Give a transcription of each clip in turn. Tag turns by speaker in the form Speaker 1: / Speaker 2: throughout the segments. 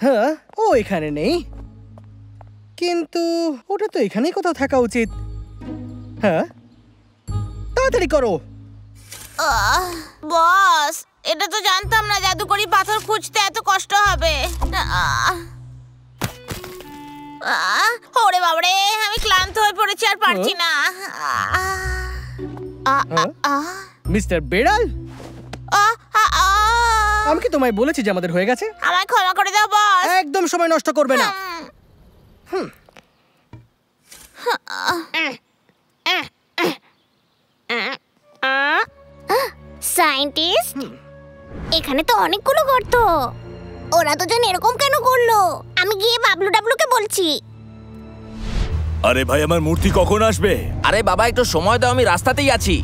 Speaker 1: হ্যাঁ, ও এখানে নেই, কিন্তু ওটা তো এখানেই কোথাও থাকা উচিত। হ্যাঁ, তাড়াতাড়ি করো।
Speaker 2: বস, এটা তো জানতাম না জাদুকরি পাথর খুঁজতে এত কষ্ট হবে। ওরে বাবারে, আমি ক্লান্ত হয়ে পড়েছি, আর পারছি না।
Speaker 1: মিস্টার বেড়াল, আমি কি তোমায় বলেছি যে আমাদের হয়ে গেছে?
Speaker 2: আমায় ক্ষমা করে দাও বস।
Speaker 1: একদম সময় নষ্ট করবে না।
Speaker 2: সায়েন্টিস্ট, এখানে তো অনেকগুলো গর্ত। ওরা দুজন এরকম কেন করলো? আমি গিয়ে বাবলু ডাবলুকে বলছি।
Speaker 3: আরে ভাই, আমার মূর্তি কখন আসবে?
Speaker 4: আরে বাবা, একটু সময় দাও, আমি রাস্তাতেই আছি।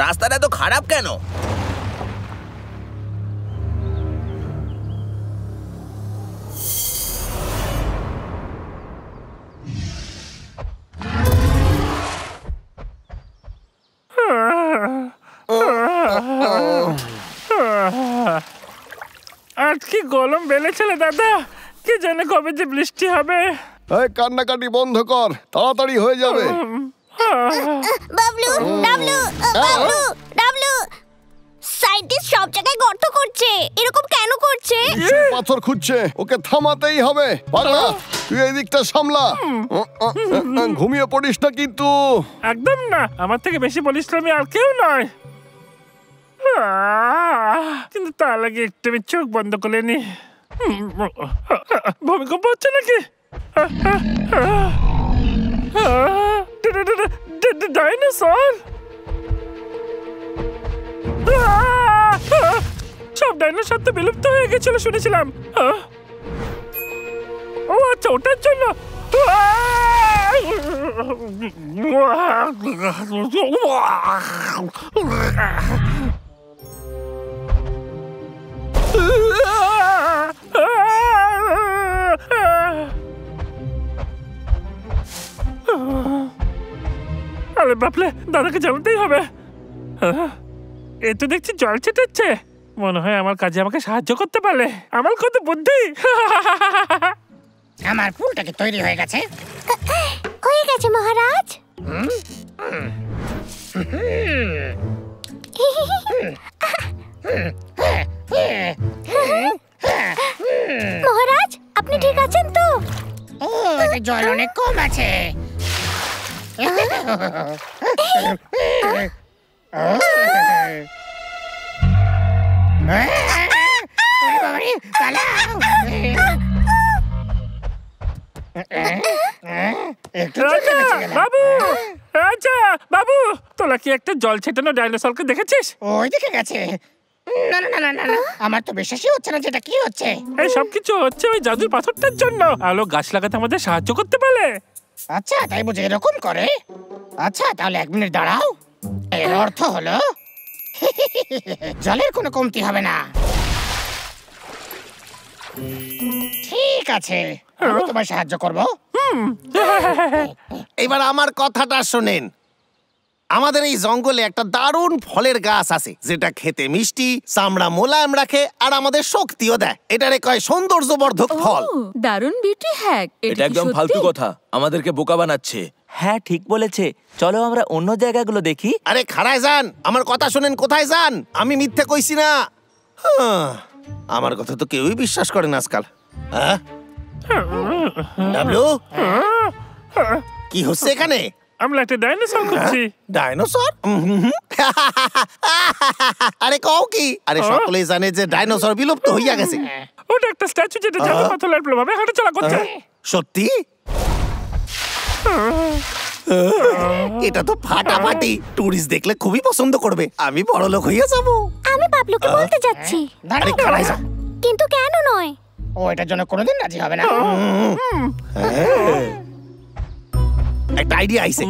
Speaker 4: রাস্তাটা তো খারাপ কেন?
Speaker 5: আজ কি গরম বেড়েছিল দাদা, কি জানে কবে যে বৃষ্টি হবে।
Speaker 6: এই কান্নাকাটি বন্ধ কর, তাড়াতাড়ি হয়ে যাবে।
Speaker 2: Bablu W, Bablu W, scientist সব জায়গায় গর্ত করছে, এরকম কেন করছে?
Speaker 6: সে পাথর খুঁজছে, ওকে থামাতেই হবে। পাগলা, তুই এই দিকটা সামলা। ঘুমিয়ে পড়িস না কিন্তু।
Speaker 5: একদম না, আমার থেকে বেশি পরিশ্রমী আর কেউ নয়। কিন্তু তার আগে একটু আমি চোখ বন্ধ করে নি। ভূমিকম্প হচ্ছে নাকি? ডাইনোসর! সব ডাইনোসর তো বিলুপ্ত হয়ে গেছিল শুনেছিলাম। ও আচ্ছা, ওটার জন্য। আরে বাপলে, দাদাকে জানাতেই হবে। এ তো দেখছি জল ছেটাচ্ছে, মনে হয় আমার কাজে আমাকে সাহায্য করতে পারলে। আমার কত বুদ্ধি!
Speaker 7: আমার ফুলটাকে তৈরি হয়ে গেছে।
Speaker 2: হয়ে গেছে মহারাজ। মহারাজ, আপনি ঠিক আছেন তো?
Speaker 7: ও, জল অনেক কম আছে।
Speaker 5: বাবু, আচ্ছা বাবু, তোরা কি একটা জল ছেটানো ডাইনোসরকে দেখেছিস?
Speaker 7: ওই দেখে গেছে। না না না না না, আমার তো বিশ্বাসই হচ্ছে না যেটা কি হচ্ছে।
Speaker 5: এই সব কিছু হচ্ছে ওই জাদুর পাথরটার জন্য। আলো গাছ লাগাতে আমাদের সাহায্য করতে পারে।
Speaker 7: আচ্ছা, তাই বুঝে এরকম করে? আচ্ছা, তাহলে 1 মিনিট দাঁড়াও। এর অর্থ হলো জলের কোনো কমতি হবে না। ঠিক আছে, আমি তোমায় সাহায্য করবো।
Speaker 8: এবার আমার কথাটা শোনেন। আমাদের এই জঙ্গলে একটা দারুণ ফলের গাছ আছে, যেটা খেতে মিষ্টি, চামড়া মোলায়েম রাখে, আর আমাদের শক্তিও দেয়। এটারে কয় সৌন্দর্যবর্ধক ফল।
Speaker 9: দারুণ বিউটি হ্যাক।
Speaker 4: এটা একদম ফালতু কথা, আমাদেরকে বোকা বানাচ্ছে। হ্যাঁ, ঠিক বলেছে, চলো আমরা অন্য জায়গাগুলো দেখি।
Speaker 8: আরে খাড়ায় যান, আমার কথা শোনেন। কোথায় যান? আমি মিথ্যে কইছি না। আমার কথা তো কেউই বিশ্বাস করে না আজকাল। হ্যাঁ ডাবলু, কি হচ্ছে এখানে?
Speaker 5: আমরা একটা ডাইনোসর খুঁজছি।
Speaker 8: ডাইনোসর? আরে কও কি? আরে সকলেই জানে যে ডাইনোসর বিলুপ্ত হইয়া গেছে।
Speaker 5: ওটা একটা স্ট্যাচু যেটা জাদু পাথরের প্রভাবে হাঁটাচলা করছে।
Speaker 8: সত্যি? এটা তো ফাটাফাটি, টুরিস্ট দেখলে খুবই পছন্দ করবে। আমি বড় লোক হইয়া যাবো।
Speaker 2: আমি বাবলুকে বলতে যাচ্ছি।
Speaker 8: আরে খাড়াই যা।
Speaker 2: কিন্তু কেন নয়?
Speaker 7: ও এটার জন্য কোনোদিন রাজি হবে না।
Speaker 8: একটা আইডিয়া আইছে।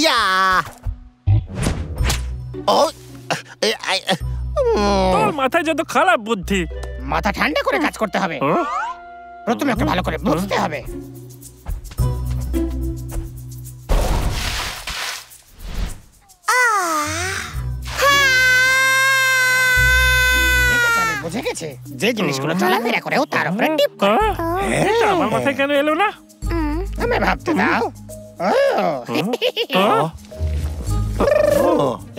Speaker 8: ইয়া ও,
Speaker 5: তোর মাথায় যত খারাপ বুদ্ধি।
Speaker 7: মাথা ঠান্ডা করে কাজ করতে হবে। প্রথমে ওকে ভালো করে বুঝতে হবে। গেছে, যে জিনিসগুলো চলাফেরা করেও তার উপরে টিপ করে।
Speaker 5: এটা আমার মাথায় কেন এলো না?
Speaker 7: আমি ভাবতে দাও।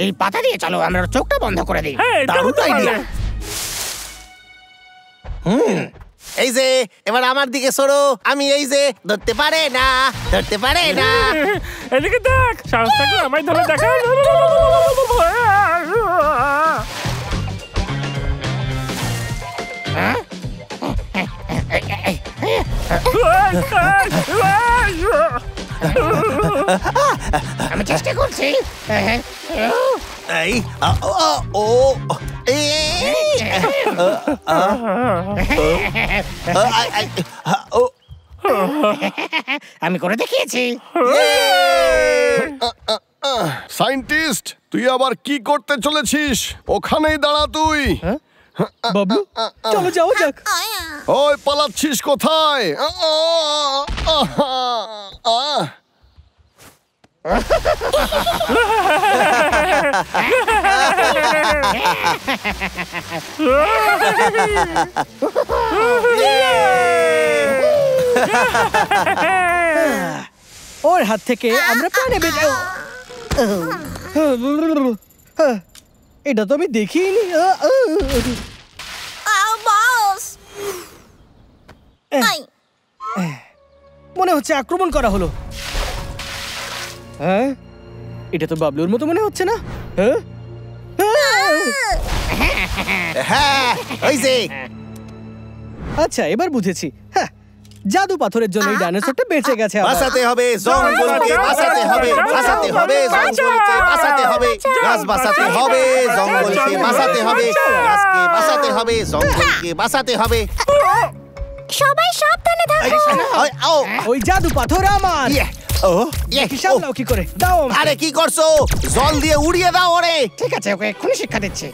Speaker 7: এই পাতা দিয়ে চলো, আমরা ওর চোখটা বন্ধ করে দিই।
Speaker 5: হ্যাঁ, এটা
Speaker 8: দারুণ
Speaker 5: হতে পারে।
Speaker 8: idea। এই যে এবার আমার দিকে সরো, আমি এই যে ধরতে পারে না।
Speaker 5: এদিকে দেখ, সাহস থাকলে আমায় ধরে দেখা।
Speaker 7: আমি চেষ্টা করছি।
Speaker 8: এই ও
Speaker 7: আমি করে দেখিয়েছি।
Speaker 6: সায়েন্টিস্ট, তুই আবার কি করতে চলেছিস? ওখানেই দাঁড়া তুই।
Speaker 1: বাবলু, চলো যাও যাক।
Speaker 6: ওই পালাচ্ছিস কোথায়?
Speaker 1: ওর হাত থেকে আমরা প্রাণে বেঁচে। এটা তো আমি দেখিনি।
Speaker 2: বস,
Speaker 1: মনে হচ্ছে আক্রমণ করা হলো। হ্যাঁ, এটা তো বাবলুর মতো মনে হচ্ছে না। হ্যাঁ,
Speaker 8: হ্যাঁ ওই যে
Speaker 1: আচ্ছা এবার বুঝেছি। হ্যাঁ, জাদু পাথরের জন্য এই ডাইনোসরটা বেঁচে গেছে আবার।
Speaker 8: বাঁচাতে হবে জঙ্গলকে, বাঁচাতে হবে, বাঁচাতে হবে জঙ্গলকে, বাঁচাতে হবে গাছ, বাঁচাতে হবে জঙ্গলকে, বাঁচাতে হবে গাছকে, বাঁচাতে হবে জঙ্গলকে, বাঁচাতে হবে।
Speaker 2: সবাই সাবধানে থাকো।
Speaker 1: ওই জাদু পাথর আমার। সামলাও কি করে, দাও আমাকে।
Speaker 8: আরে কি করছো? জল দিয়ে উড়িয়ে দাও ওরে।
Speaker 7: ঠিক আছে, ওকে এক্ষুনি শিক্ষা দিচ্ছি।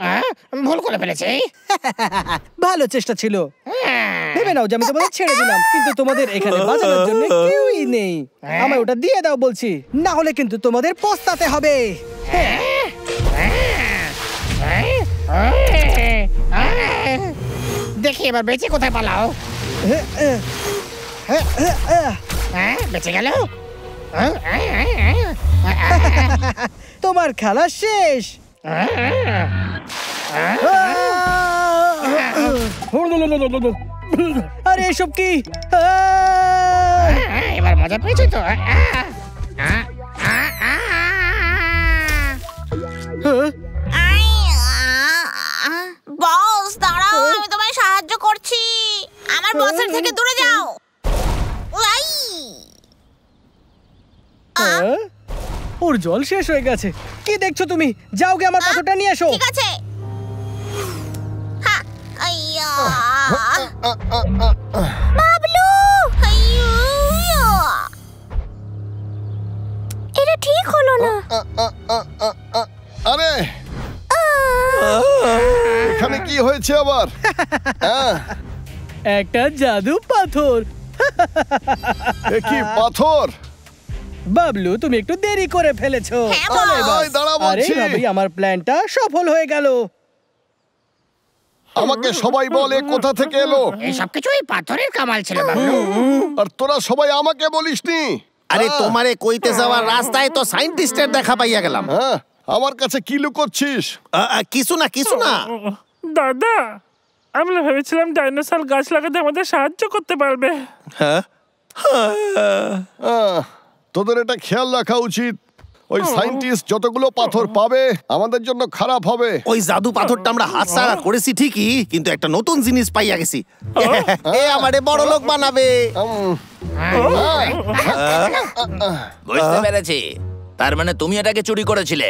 Speaker 1: হ্যাঁ?
Speaker 7: ভুল করে ফেলেছি।
Speaker 1: ভালো চেষ্টা ছিল। ভেবে নাও যে আমি তোমাদের ছেড়ে দিলাম, কিন্তু তোমাদের এখানে বাঁচানোর জন্য কেউই নেই। আমায় ওটা দিয়ে দাও বলছি, না হলে কিন্তু তোমাদের পস্তাতে হবে।
Speaker 7: দেখি এবার বেঁচে কোথায় পালাও। বেঁচে গেল।
Speaker 1: তোমার খেলা শেষ। আরে এসব কি?
Speaker 7: এবার মজা পেয়েছি তো।
Speaker 2: বস দাঁড়াও, আমি তোমায় সাহায্য করছি। আমার বসের থেকে দূরে যাও।
Speaker 1: ওর জল শেষ হয়ে গেছে। কি দেখছো তুমি? যাও গে আমার পাথরটা নিয়ে এসো।
Speaker 2: ঠিক আছে। বাবলু, এটা ঠিক হলো না।
Speaker 6: আরে এখানে কি হয়েছে আবার?
Speaker 1: একটা জাদু পাথর।
Speaker 6: এ কি পাথর?
Speaker 1: বাবলু, তুমি একটু দেরি করে ফেলেছো।
Speaker 2: হ্যাঁ,
Speaker 1: চলো এবার।
Speaker 6: আরে, দাঁড়া
Speaker 1: আরে
Speaker 6: বলছি।
Speaker 1: ভাবি, আমার প্ল্যানটা সফল হয়ে গেল।
Speaker 6: আমাকে সবাই বলে কোথা থেকে এলো,
Speaker 7: এই সব কিছুই পাথরের কামাল ছিল বাবলু।
Speaker 6: আর তোরা সবাই আমাকে বলিসনি।
Speaker 8: আরে তোমারে কইতে যাওয়ার রাস্তায় তো সায়েন্টিস্টের দেখা পাইয়া গেলাম।
Speaker 6: হ্যাঁ, আমার কাছে কি লুকোচ্ছিস?
Speaker 8: কিছু না, কিছু না।
Speaker 5: দাদা, আমরা ভেবেছিলাম ডাইনোসর গাছ লাগাতে আমাদের সাহায্য করতে পারবে।
Speaker 8: হ্যাঁ
Speaker 6: তোদের এটা খেয়াল রাখা উচিত। ওই সায়েন্টিস্ট যতগুলো পাথর পাবে আমাদের জন্য খারাপ হবে।
Speaker 8: ওই জাদু পাথরটা আমরা হাতছাড়া করেছি ঠিকই, কিন্তু একটা নতুন জিনিস পাইয়া গেছি। এ আমারে বড় লোক বানাবে।
Speaker 4: বুঝতে পেরেছি, তার মানে তুমি এটাকে চুরি করেছিলে।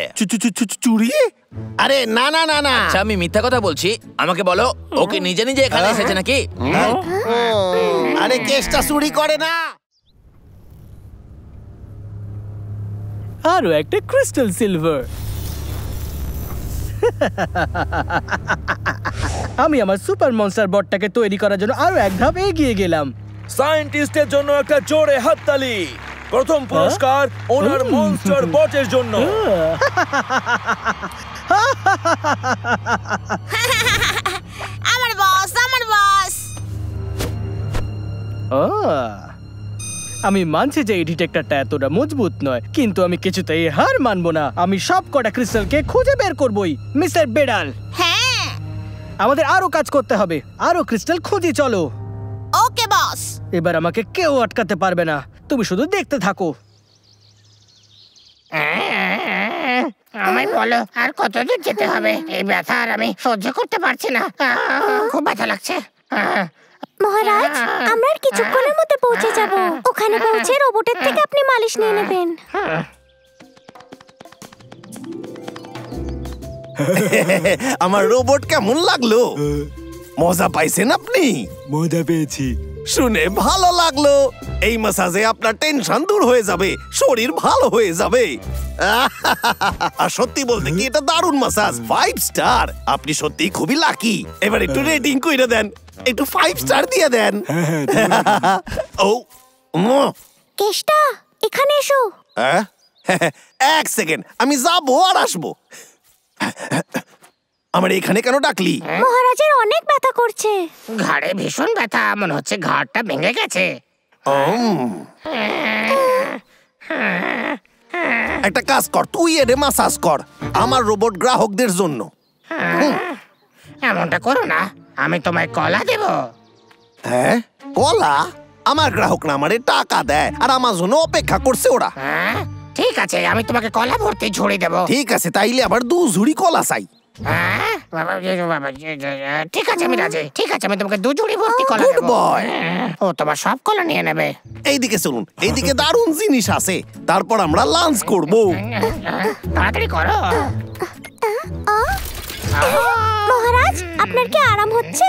Speaker 8: চুরি? আরে না না না না।
Speaker 4: আচ্ছা, আমি মিথ্যা কথা বলছি, আমাকে বলো, ওকে নিজে নিজে এখানে এসেছে নাকি?
Speaker 8: আরে কেসটা চুরি করে না।
Speaker 1: আরো একটা ক্রিস্টাল সিলভার। আমি আমার সুপার মনস্টার বটটাকে তৈরি করার জন্য আরো এক ধাপ এগিয়ে গেলাম।
Speaker 3: সায়েন্টিস্টের জন্য একটা জোরে হাততালি। প্রথম পুরস্কার ওনার মনস্টার বটের জন্য।
Speaker 2: আমার বস, আমার বস।
Speaker 1: আমি মানছি যে এই ডিটেক্টরটা এতটা মজবুত নয়, কিন্তু আমি কিছুতেই হার মানবো না। আমি সব কটা ক্রিস্টালকে খুঁজে বের করবই। মিস্টার বেডাল,
Speaker 2: হ্যাঁ,
Speaker 1: আমাদের আরো কাজ করতে হবে। আরো ক্রিস্টাল খুঁজি চলো।
Speaker 2: ওকে বস।
Speaker 1: এবার আমাকে কেউ আটকাতে পারবে না, তুমি শুধু দেখতে থাকো।
Speaker 7: আমায় বলো আর কতদূর যেতে হবে? এই ব্যথা আর আমি সহ্য করতে পারছি না। খুব ব্যথা লাগছে।
Speaker 2: মহারাজ, আমরা আর কিছুক্ষণের মধ্যে পৌঁছে যাব। ওখানে পৌঁছে রোবটের থেকে আপনি মালিশ নিয়ে নেবেন।
Speaker 8: আমার রোবট কেমন লাগলো? মজা পাইছেন আপনি?
Speaker 3: মজা পেয়েছি।
Speaker 8: শুনে ভালো লাগলো। এই ম্যাসাজে আপনার টেনশন দূর হয়ে যাবে, শরীর ভালো হয়ে যাবে। আর সত্যি বলতে কি এটা দারুণ ম্যাসাজ, 5 স্টার। আপনি সত্যি খুবই লাকি। এবার একটু রেটিং কইরা দেন, একটু 5 স্টার দিয়ে দেন। ও
Speaker 2: কেষ্টা, এখানে এসো।
Speaker 8: এক সেকেন্ড, আমি যাবো আর আসবো। আমার এখানে কেন ডাকলি?
Speaker 2: মহারাজের অনেক ব্যথা করছে।
Speaker 7: ঘাড়ে ভীষণ ব্যথা, মনে হচ্ছে ঘাড়টা ভেঙে গেছে।
Speaker 8: একটা কাজ কর, তুই এরে মাসাজ কর আমার রোবট গ্রাহকদের জন্য।
Speaker 7: এমনটা করো না, আমি তোমায় কলা দেব।
Speaker 8: হ্যাঁ, কলা? আমার গ্রাহকরা আমারে টাকা দেয় আর আমার জন্য অপেক্ষা করছে ওরা।
Speaker 7: ঠিক আছে, আমি তোমাকে কলা ভর্তি ঝুড়ি দেব।
Speaker 8: ঠিক আছে, তাইলে আবার 2 ঝুড়ি কলা চাই।
Speaker 7: ঠিক আছে, আমি রাজি। ঠিক আছে, আমি তোমাকে 2 ঝুড়ি ভর্তি কলা
Speaker 8: গুড
Speaker 7: দেব।
Speaker 8: বয়।
Speaker 7: ও তোমার সব কলা নিয়ে নেবে।
Speaker 8: এইদিকে চলুন, এইদিকে দারুণ জিনিস আছে। তারপর আমরা লাঞ্চ করব।
Speaker 7: তাড়াতাড়ি করো।
Speaker 2: মহারাজ, আপনার কি আরাম হচ্ছে?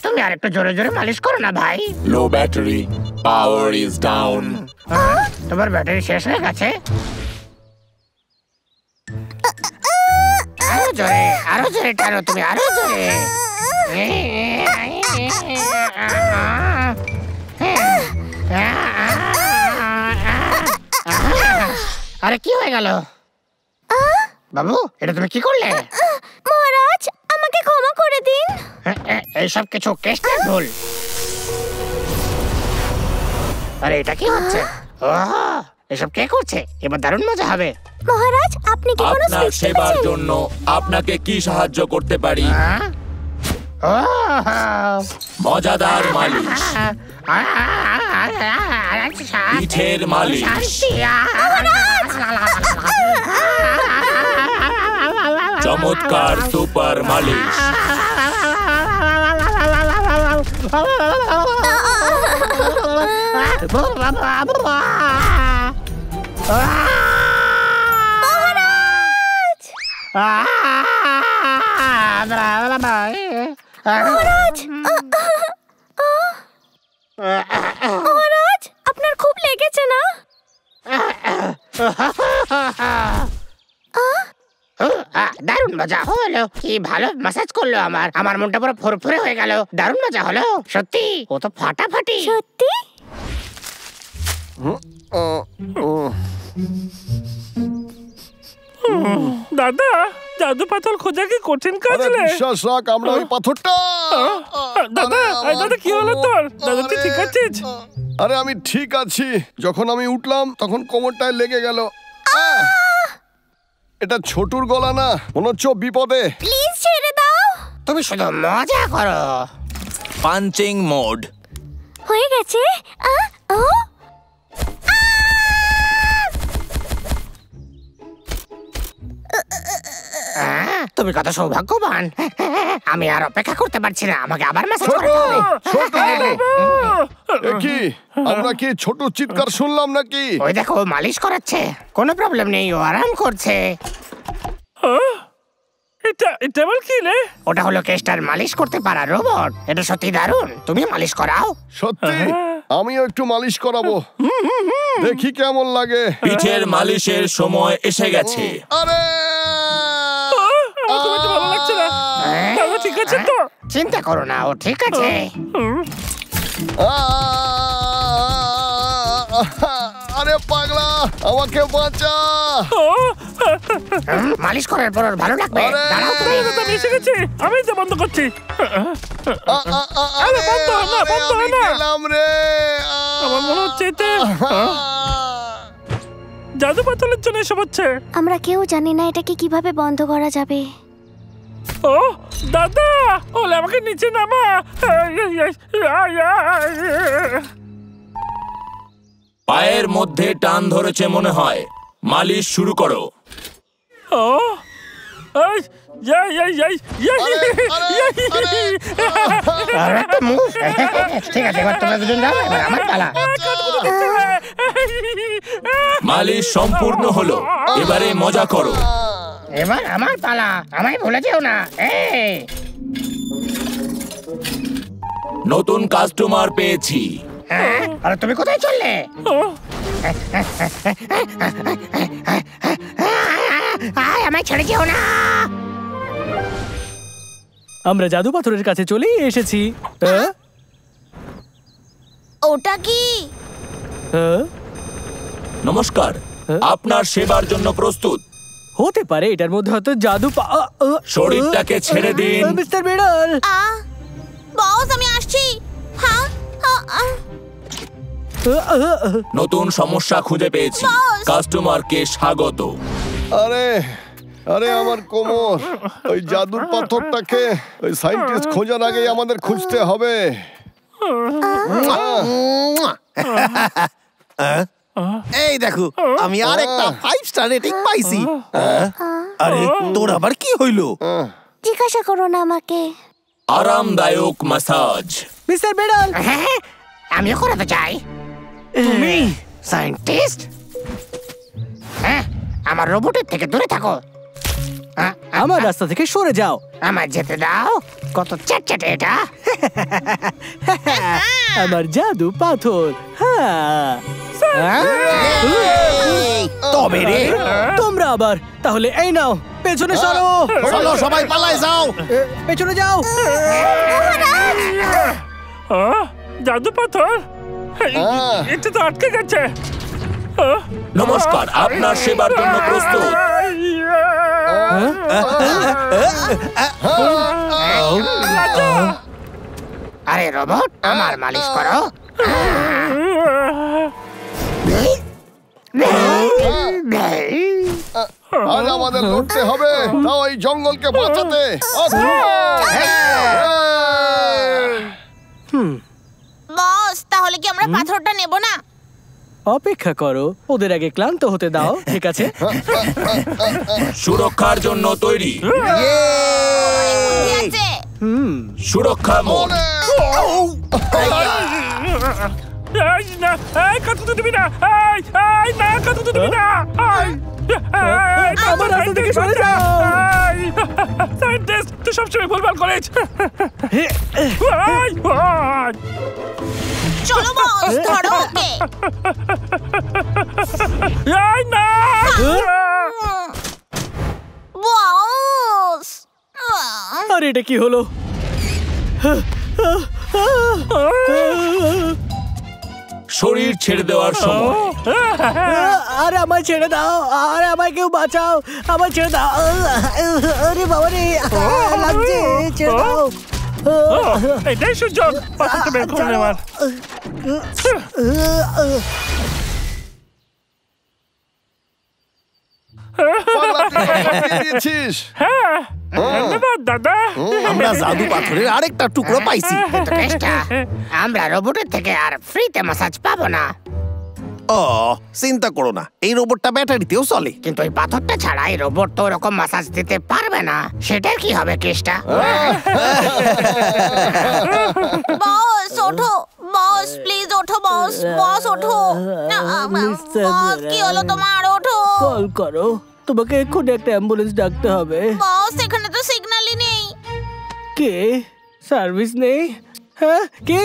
Speaker 7: তুমি আর একটু জোরে জোরে মালিশ করো না ভাই।
Speaker 3: লো ব্যাটারি, পাওয়ার ইজ ডাউন।
Speaker 7: তোমার ব্যাটারি শেষ হয়ে গেছে। আরো জোরে টানো তুমি, আরো জোরে। আরে কি হয়ে গেল বাবু? এটা তুমি কি করলে?
Speaker 2: মহারাজ, আমাকে ক্ষমা করে দিন।
Speaker 7: এইসব কিছু কেষ্টার ভুল। আরে এটা কি হচ্ছে? এসব কে করছে? এবার দারুণ মজা হবে।
Speaker 2: মহারাজ, আপনি কি কোনো
Speaker 3: আপনার
Speaker 2: সুইচ
Speaker 3: সেবার
Speaker 2: টেপেছেন?
Speaker 3: জন্য আপনাকে কি সাহায্য করতে পারি? মজাদার মালিশ, পিঠের মালিশ, চমৎকার সুপার মালিশ।
Speaker 2: মহারাজ, আপনার খুব লেগেছে না?
Speaker 7: দারুণ মজা হলো। কি ভালো ম্যাসাজ করলো আমার মনটা পুরো ফুরফুরে হয়ে গেল। দারুণ মজা হলো সত্যি। ও তো ফাটাফাটি।
Speaker 2: সত্যি?
Speaker 5: দাদা, জাদু পাথর খোঁজা কি কঠিন কাজ
Speaker 6: আরে
Speaker 5: রে?
Speaker 6: বিশ্বাস রাখ, আমরা ওই পাথরটা।
Speaker 5: দাদা, দাদা কি হলো তোর? দাদা তুই ঠিক আছিস?
Speaker 6: আরে আমি ঠিক আছি। যখন আমি উঠলাম তখন কোমরটায় লেগে গেল। এটা ছোটুর গলা না, মনে হচ্ছে ও বিপদে।
Speaker 2: প্লিজ ছেড়ে দাও।
Speaker 7: তুমি শুধু মজা করো।
Speaker 4: Punching mode.
Speaker 2: হয়ে গেছে।
Speaker 7: তুমি কত সৌভাগ্যবান। আমি আর অপেক্ষা করতে পারছি না, আমাকে আবার ম্যাসাজ করতে হবে।
Speaker 6: এ কি, আমরা কি ছোট চিৎকার শুনলাম নাকি?
Speaker 7: ওই দেখো, মালিশ করাচ্ছে। কোনো প্রবলেম নেই, ও আরাম করছে।
Speaker 5: এটা বল কি রে?
Speaker 7: ওটা হলো কেস্টার মালিশ করতে পারা রোবট। এটা সত্যি দারুণ। তুমি মালিশ করাও।
Speaker 6: সত্যি? আমিও একটু মালিশ করাবো, দেখি কেমন লাগে।
Speaker 3: পিঠের মালিশের সময় এসে গেছে।
Speaker 6: আরে
Speaker 5: আমার খুব একটা ভালো লাগছে না। দাদা ঠিক আছে তো?
Speaker 7: চিন্তা করো না, ও ঠিক আছে।
Speaker 6: আরে পাগলা, আমাকে বাঁচা।
Speaker 7: মালিশ করার পর ওর ভালো লাগবে। দাঁড়াও তুমি।
Speaker 5: আমি এসে গেছি, আমি তো বন্ধ করছি। আরে বন্ধ হয় না, বন্ধ হয় না।
Speaker 6: গেলাম রে।
Speaker 5: আমার মনে হচ্ছে এতে জাদু পাথরের জন্য এসব হচ্ছে।
Speaker 2: আমরা কেউ জানি না এটাকে কিভাবে বন্ধ করা যাবে।
Speaker 5: ও দাদা, ওলে আমাকে নিচে নামা।
Speaker 4: পায়ের মধ্যে টান ধরেছে মনে হয়, মালিশ শুরু করো।
Speaker 5: ও এই এই এই এই
Speaker 7: ঠিক আছে, এবার তোমরা দুজন যাও, এবার আমার পালা।
Speaker 4: মালিশ সম্পূর্ণ হলো, এবারে মজা করো।
Speaker 7: এবার আমার পালা, আমায় ভুলে যেও না। এই
Speaker 4: নতুন কাস্টমার পেয়েছি।
Speaker 7: আরে তুমি কোথায় চললে? আমায় ছেড়ে যেও না।
Speaker 1: আমরা জাদু পাথরের কাছে চলেই এসেছি।
Speaker 2: ওটা কি?
Speaker 4: নমস্কার, আপনার সেবার জন্য প্রস্তুত।
Speaker 1: হতে পারে এটার মধ্যে হয়তো জাদু
Speaker 4: শরীরটাকে ছেড়ে দিন।
Speaker 1: মিস্টার বিড়াল,
Speaker 2: বস আমি আসছি। হ্যাঁ
Speaker 4: নতুন সমস্যা খুঁজে পেয়েছি, কাস্টমারকে স্বাগত।
Speaker 6: আরে আরে আমার কোমর, ওই জাদুর পাথরটাকে ওই সায়েন্টিস্ট খোঁজার আগেই আমাদের খুঁজতে হবে।
Speaker 8: এই দেখো, আমি আর একটা 5 স্টার রেটিং পাইছি। আরে তোর আবার কি হইলো?
Speaker 2: জিজ্ঞাসা করো না আমাকে।
Speaker 4: আরামদায়ক ম্যাসাজ।
Speaker 1: মিস্টার বিড়াল,
Speaker 7: হ্যাঁ, আমিও করাতে চাই। তুমি সায়েন্টিস্ট? হ্যাঁ, আমার রোবটের থেকে দূরে থাকো।
Speaker 1: আমার রাস্তা থেকে সরে যাও।
Speaker 7: আমার যেতে দাও। কত চ্যাটচ্যাটে এটা।
Speaker 1: আমার জাদু পাথর। হ্যাঁ,
Speaker 8: তবে রে,
Speaker 1: তোমরা আবার তাহলে এই নাও, পেছনে সরো।
Speaker 8: চলো সবাই পালায় যাও।
Speaker 1: পেছনে যাও।
Speaker 5: জাদু পাথর এটা তো আটকে গেছে।
Speaker 4: নমস্কার, আপনার সেবার জন্য প্রস্তুত।
Speaker 7: আরে রোবট, আমার মালিশ করো।
Speaker 6: আজ আমাদের লড়তে হবে, তাও এই জঙ্গলকে বাঁচাতে।
Speaker 2: বস তাহলে কি আমরা পাথরটা নেব না?
Speaker 1: অপেক্ষা করো, ওদের আগে ক্লান্ত হতে দাও। ঠিক আছে,
Speaker 4: সুরক্ষার জন্য তৈরি।
Speaker 2: ঠিক আছে।
Speaker 4: সুরক্ষা মোড।
Speaker 5: এই না, এই কাটু দিবি না। এই না, কাটু দিবি না।
Speaker 1: আমার রাস্তা থেকে সরে যাও।
Speaker 5: সায়েন্টিস্ট, তুই সবসময় ভুলভাল করিস।
Speaker 2: চলো বস, ধরো ওকে।
Speaker 5: এই না।
Speaker 2: বস
Speaker 1: আর এটা কি হলো?
Speaker 4: শরীর ছেড়ে দেওয়ার সময়।
Speaker 1: আর আমায় ছেড়ে দাও, আর আমায় কেউ বাঁচাও, আমায় ছেড়ে দাও। আরে বাবা রে, লাগছে, ছেড়ে দাও।
Speaker 5: এটাই সুযোগ পাথরটা বের করে নেওয়ার। ধন্যবাদ দাদা।
Speaker 8: আমরা জাদু পাথরের আরেকটা টুকরো পাইছি।
Speaker 7: কিন্তু কেষ্টা, আমরা রোবটের থেকে আর ফ্রিতে ম্যাসাজ পাবো না।
Speaker 8: ও চিন্তা করো না, এই রোবটটা ব্যাটারিতেও চলে।
Speaker 7: কিন্তু ওই পাথরটা ছাড়া এই রোবট তো ওরকম ম্যাসাজ দিতে পারবে না। সেটার কি হবে কেষ্টা?
Speaker 2: বস ওঠো, বস প্লিজ ওঠো, বস বস ওঠো। বস কি হলো তোমার? ওঠো।
Speaker 1: কল করো, তোমাকে এক্ষুনি একটা অ্যাম্বুলেন্স ডাকতে হবে।
Speaker 2: বস এখানে তো সিগন্যালই নেই।
Speaker 1: কে? সার্ভিস নেই? হ্যাঁ, কি?